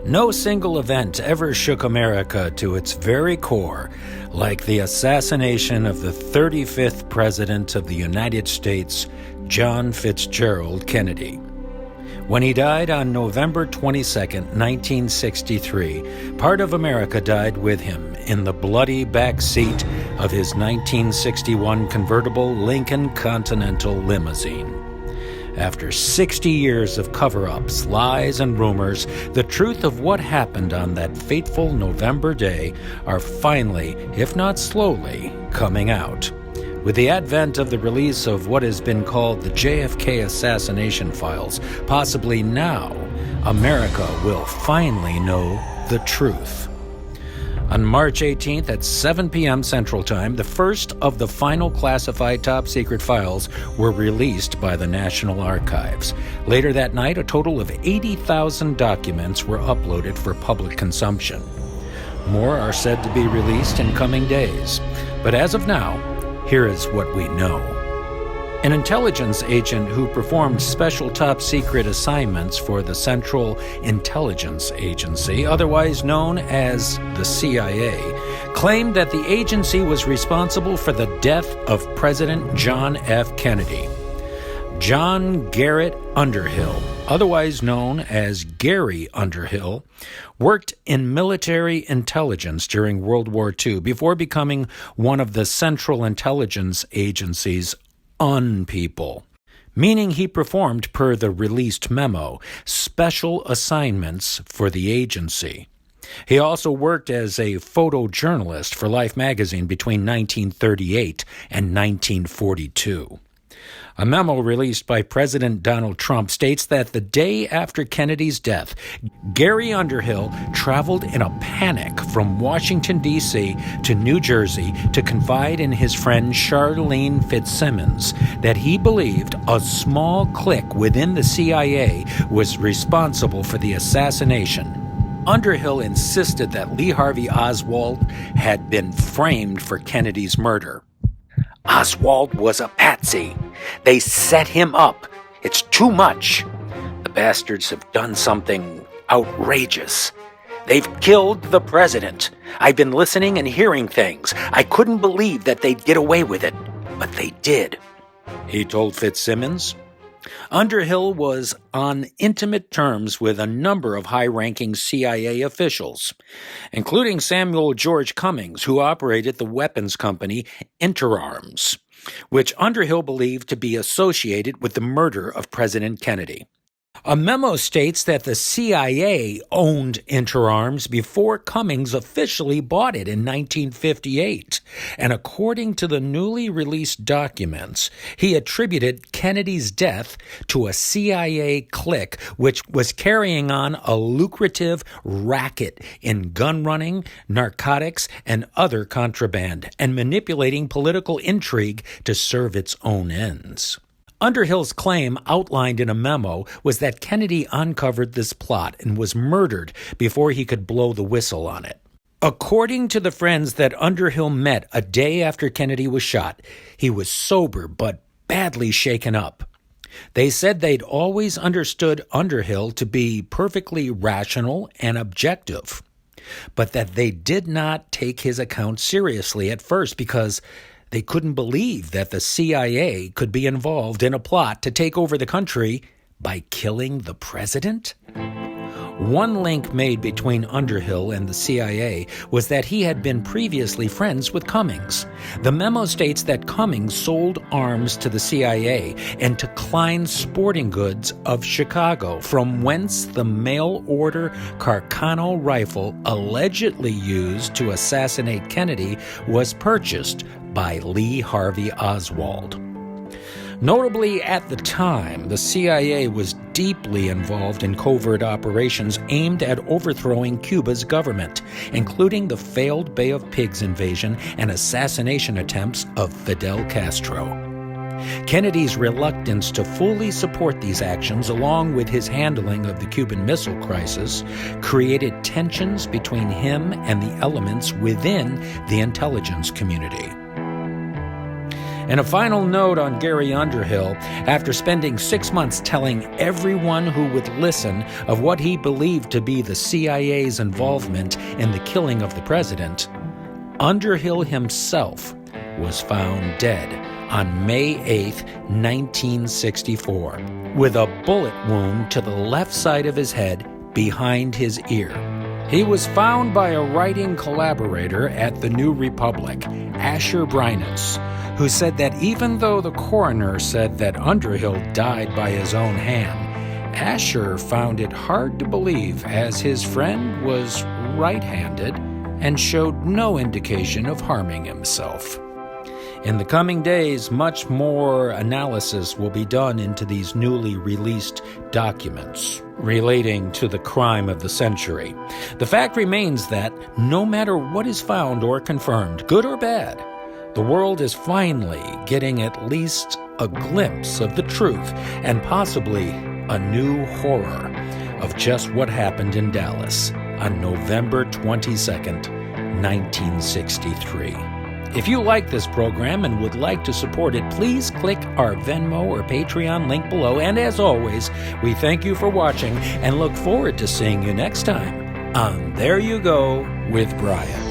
No single event ever shook America to its very core like the assassination of the 35th President of the United States, John Fitzgerald Kennedy. When he died on November 22, 1963, part of America died with him in the bloody back seat of his 1961 convertible Lincoln Continental limousine. After 60 years of cover-ups, lies, and rumors, the truth of what happened on that fateful November day are finally, if not slowly, coming out. With the advent of the release of what has been called the JFK Assassination files, possibly now, America will finally know the truth. On March 18th at 7 p.m. Central Time, the first of the final classified top-secret files were released by the National Archives. Later that night, a total of 80,000 documents were uploaded for public consumption. More are said to be released in coming days. But as of now, here is what we know. An intelligence agent who performed special top-secret assignments for the Central Intelligence Agency, otherwise known as the CIA, claimed that the agency was responsible for the death of President John F. Kennedy. John Garrett Underhill, otherwise known as Gary Underhill, worked in military intelligence during World War II before becoming one of the Central Intelligence Agency's people, meaning he performed, per the released memo, special assignments for the agency. He also worked as a photojournalist for Life magazine between 1938 and 1942. A memo released by President Donald Trump states that the day after Kennedy's death, Gary Underhill traveled in a panic from Washington, D.C. to New Jersey to confide in his friend Charlene Fitzsimmons that he believed a small clique within the CIA was responsible for the assassination. Underhill insisted that Lee Harvey Oswald had been framed for Kennedy's murder. Oswald was a patsy. They set him up. It's too much. The bastards have done something outrageous. They've killed the president. I've been listening and hearing things. I couldn't believe that they'd get away with it, but they did, he told Fitzsimmons. Underhill was on intimate terms with a number of high-ranking CIA officials, including Samuel George Cummings, who operated the weapons company Interarms, which Underhill believed to be associated with the murder of President Kennedy. A memo states that the CIA owned Interarms before Cummings officially bought it in 1958, and according to the newly released documents, he attributed Kennedy's death to a CIA clique which was carrying on a lucrative racket in gun running, narcotics, and other contraband, and manipulating political intrigue to serve its own ends. Underhill's claim, outlined in a memo, was that Kennedy uncovered this plot and was murdered before he could blow the whistle on it. According to the friends that Underhill met a day after Kennedy was shot, he was sober but badly shaken up. They said they'd always understood Underhill to be perfectly rational and objective, but that they did not take his account seriously at first because they couldn't believe that the CIA could be involved in a plot to take over the country by killing the president. One link made between Underhill and the CIA was that he had been previously friends with Cummings. The memo states that Cummings sold arms to the CIA and to Klein Sporting Goods of Chicago, from whence the mail-order Carcano rifle allegedly used to assassinate Kennedy was purchased by Lee Harvey Oswald. Notably, at the time, the CIA was deeply involved in covert operations aimed at overthrowing Cuba's government, including the failed Bay of Pigs invasion and assassination attempts of Fidel Castro. Kennedy's reluctance to fully support these actions, along with his handling of the Cuban Missile Crisis, created tensions between him and the elements within the intelligence community. And a final note on Gary Underhill: after spending 6 months telling everyone who would listen of what he believed to be the CIA's involvement in the killing of the president, Underhill himself was found dead on May 8, 1964, with a bullet wound to the left side of his head behind his ear. He was found by a writing collaborator at the New Republic, Asher Bryan, who said that even though the coroner said that Underhill died by his own hand, Asher found it hard to believe, as his friend was right-handed and showed no indication of harming himself. In the coming days, much more analysis will be done into these newly released documents relating to the crime of the century. The fact remains that no matter what is found or confirmed, good or bad, the world is finally getting at least a glimpse of the truth and possibly a new horror of just what happened in Dallas on November 22nd, 1963. If you like this program and would like to support it, please click our Venmo or Patreon link below. And as always, we thank you for watching and look forward to seeing you next time on There You Go with Bryan.